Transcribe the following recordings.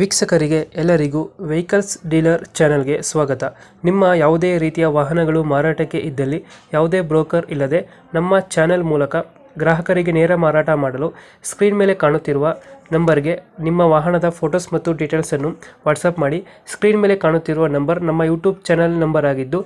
ವೀಕ್ಷಕರಿಗೆ ಎಲ್ಲರಿಗೂ vehicles dealer ಚಾನೆಲ್ಗೆ ಸ್ವಾಗತ. ನಿಮ್ಮ ಯಾವುದೇ ರೀತಿಯ ವಾಹನಗಳು ಮಾರಾಟಕ್ಕೆ ಇದ್ದಲ್ಲಿ ಯಾವುದೇ ಬ್ರೋಕರ್ ಇಲ್ಲದೆ ನಮ್ಮ ಚಾನೆಲ್ ಮೂಲಕ ಗ್ರಾಹಕರಿಗೆ ನೇರ ಮಾರಾಟ ಮಾಡಲು ಸ್ಕ್ರೀನ್ ಮೇಲೆ ಕಾಣುತ್ತಿರುವ ನಂಬರ್ಗೆ ನಿಮ್ಮ ವಾಹನದ ಫೋಟೋಸ್ ಮತ್ತು ಡೀಟೇಲ್ಸನ್ನು ವಾಟ್ಸಪ್ ಮಾಡಿ. ಸ್ಕ್ರೀನ್ ಮೇಲೆ ಕಾಣುತ್ತಿರುವ ನಂಬರ್ ನಮ್ಮ ಯೂಟ್ಯೂಬ್ ಚಾನೆಲ್ ನಂಬರ್ ಆಗಿದ್ದು,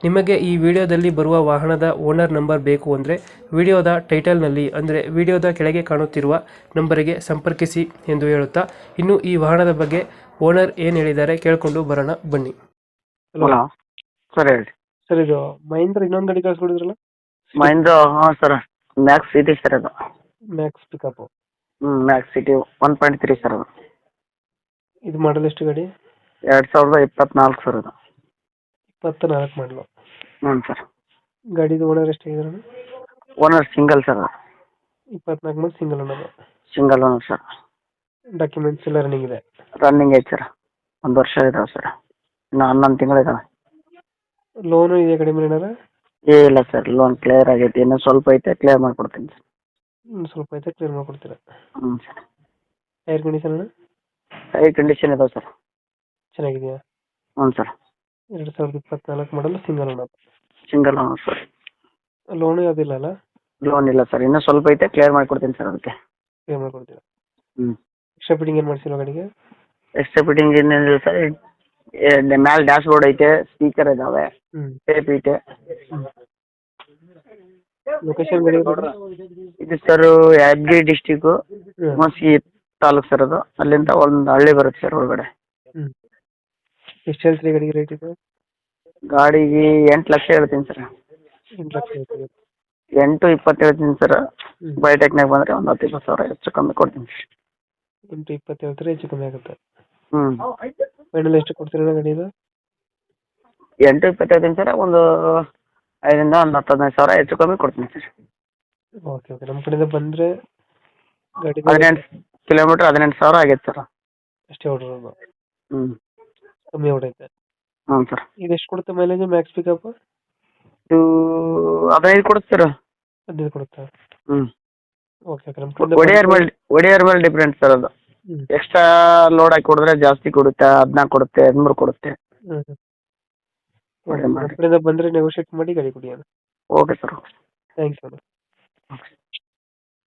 ನಿಮಗೆ ಈ ವಿಡಿಯೋದಲ್ಲಿ ಬರುವ ವಾಹನದ ಓನರ್ ನಂಬರ್ ಬೇಕು ಅಂದರೆ ವಿಡಿಯೋದ ಟೈಟಲ್ನಲ್ಲಿ ಅಂದರೆ ವಿಡಿಯೋದ ಕೆಳಗೆ ಕಾಣುತ್ತಿರುವ ನಂಬರಿಗೆ ಸಂಪರ್ಕಿಸಿ ಎಂದು ಹೇಳುತ್ತಾ, ಇನ್ನು ಈ ವಾಹನದ ಬಗ್ಗೆ ಓನರ್ ಏನು ಹೇಳಿದ್ದಾರೆ ಕೇಳಿಕೊಂಡು ಬರೋಣ ಬನ್ನಿ. ಹಲೋ ಸರ್ ಹೇಳಿ. ಸರ್, ಇದು ಮಹೇಂದ್ರ ಇನ್ನೊಂದು ಗಾಡಿ ಕಳಿಸ್ಕೊಡಿದ್ರಲ್ಲ, ಮಹೇಂದ್ರ, ಹಾಂ ಸರ್, ಮ್ಯಾಕ್ಸ್ ಸಿಟಿ ಸರ್ ಅದು. Max pickup. Max city 1.3 sir ಅದು. ಇದು ಮಾಡಲ್ ಎಷ್ಟು ಗಾಡಿ? 2024 ಸರ್ ಅದು. 24 ಮಾಡಲು. ಹ್ಞೂ ಸರ್. ಗಾಡಿದು ಓನರ್ ಎಷ್ಟಾಗಿದ್ದಾರೆ? ಓನರ್ ಸಿಂಗಲ್ ಸರ್ ಅದು. 24 ಮಾಡಿ ಸಿಂಗಲ್ ಅನ್ನೋದು. Single owner sir. ಡಾಕ್ಯುಮೆಂಟ್ಸ್ ಎಲ್ಲ ರನ್ನಿಂಗ್ ಇದೆ? ರನ್ನಿಂಗ್ ಐತೆ ಸರ್, 1 ವರ್ಷ ಇದಾವೆ ಸರ್, ಇನ್ನು 11 ತಿಂಗಳಿದಾವೆ. ಲೋನು ಇದೆ ಕಡಿಮೆ ಏನಾರ? ಇಲ್ಲ ಸರ್, ಲೋನ್ ಕ್ಲಿಯರ್ ಆಗೈತೆ, ಇನ್ನೂ ಸ್ವಲ್ಪ ಐತೆ, ಕ್ಲಿಯರ್ ಮಾಡಿಕೊಡ್ತೀನಿ ಸರ್. ಇನ್ನು ಸ್ವಲ್ಪ ಐತೆ, ಕ್ಲಿಯರ್ ಮಾಡ್ಕೊಡ್ತೀರಾ? ಹ್ಞೂ sir. Tyre condition tyre condition ಇದಾವೆ ಸರ್. ಚೆನ್ನಾಗಿದೆಯಾ? ಹ್ಞೂ ಸರ್. 2024 ಮಾಡಲು single owner. Single owner sir. Loan ಯಾವುದಿಲ್ಲ ಅಲ್ಲ? ಲೋನ್ ಇಲ್ಲ ಸರ್, ಇನ್ನೂ ಸ್ವಲ್ಪ ಐತೆ, ಕ್ಲಿಯರ್ ಮಾಡಿಕೊಡ್ತೀನಿ ಸರ್ ಅದಕ್ಕೆ. ಕ್ಲಿಯರ್ ಮಾಡ್ಕೊಡ್ತೀರಾ? ಹ್ಞೂ. ಎಕ್ಸ್ಟ್ರಾ ಫಿಟ್ಟಿಂಗ್ ಏನು ಮಾಡಿಸಿಲ್ಲ ಗಾಡಿಗೆ? ಎಕ್ಸ್ಟ್ರಾ ಫಿಟ್ಟಿಂಗ್ ಏನಿಲ್ಲ ಸರ್, ಮ್ಯಾಲೆ ಡ್ಯಾಶ್ ಬೋರ್ಡ್ ಐತೆ, ಸ್ಪೀಕರ್ ಇದಾವೆ, ಟೇಪ್ ಐತೆ. ಲೊಕೇಶನ್ ಗಾಡಿ ಇದು sir Yadgiri district, Maski taluk sir ಅದು. ಅಲ್ಲಿಂದ ಒಂದು ಹಳ್ಳಿ ಬರುತ್ತೆ ಸರ್ ಒಳಗಡೆ. ಎಷ್ಟು ಹೇಳ್ತೀರಿ ಗಾಡಿಗೆ ರೇಟ್ ಇದೆ? ಗಾಡಿಗೆ 8 ಲಕ್ಷ ಹೇಳ್ತೀನಿ ಸರ್. 8 ಲಕ್ಷ ಹೇಳ್ತೀವಿ. 8-20 ಹೇಳ್ತೀನಿ ಸರ್. ಬೈಟೆಕ್ನಾಗ ಬಂದರೆ ಒಂದು 10-20 ಸಾವಿರ ಹೆಚ್ಚು ಕಮ್ಮಿ ಕೊಡ್ತೀನಿ ಸರ್. 8-20 ಹೇಳ್ತಾರೆ, ಹೆಚ್ಚು ಕಮ್ಮಿ ಆಗುತ್ತೆ. ಹ್ಞೂ. ಫೈನಲ್ ಎಷ್ಟು ಕೊಡ್ತೀರಾ ಗಾಡಿದು? 8-20 ಹೇಳ್ತೀನಿ ಸರ್, ಒಂದು 5ರಿಂದ ಒಂದು 10-15 ಸಾವಿರ ಹೆಚ್ಚು ಕಮ್ಮಿ ಕೊಡ್ತೀನಿ ಸರ್. ಓಕೆ ಓಕೆ, ನಮ್ಮ ಕಡೆಯಿಂದ ಬಂದರೆ ಗಾಡಿ 18 ಕಿಲೋಮೀಟ್ರ್ 18 ಸಾವಿರ ಆಗೈತೆ ಸರ್. ಅಷ್ಟೇ ಹೊಡ್ರೋದು? ಹ್ಞೂ. ಕಮ್ಮಿ ಹೊಡೈತೆ? ಹ್ಞೂ ಸರ್. ಇದು ಎಷ್ಟು ಕೊಡುತ್ತೆ ಮೈಲೇಜ್ ಮ್ಯಾಕ್ಸ್ ಪಿಕಪ್? ಇದು 15 ಕೊಡುತ್ತೆ ಸರ್. 15 ಕೊಡುತ್ತಾ? ಹ್ಞೂ. ಓಕೆ ಓಕೆ, ನಮ್ಮ ಕಡೆಯಿಂದ ಒಡೆಯರ್ ಮೇಲೆ ಡಿಫ್ರೆಂಟ್ ಸರ್ ಅದು. ಎಕ್ಸ್ಟ್ರಾ ಲೋಡ್ ಹಾಕಿ ಕೊಡಿದ್ರೆ ಜಾಸ್ತಿ ಕೊಡುತ್ತೆ, 14 ಕೊಡುತ್ತೆ, 13 ಕೊಡುತ್ತೆ. ನಮ್ಮ ಕಡೆಯಿಂದ ಬಂದರೆ ನೆಗೋಷಿಯೇಟ್ ಮಾಡಿ ಗಾಡಿ ಕೊಡಿ. Okay sir. Thanks sir.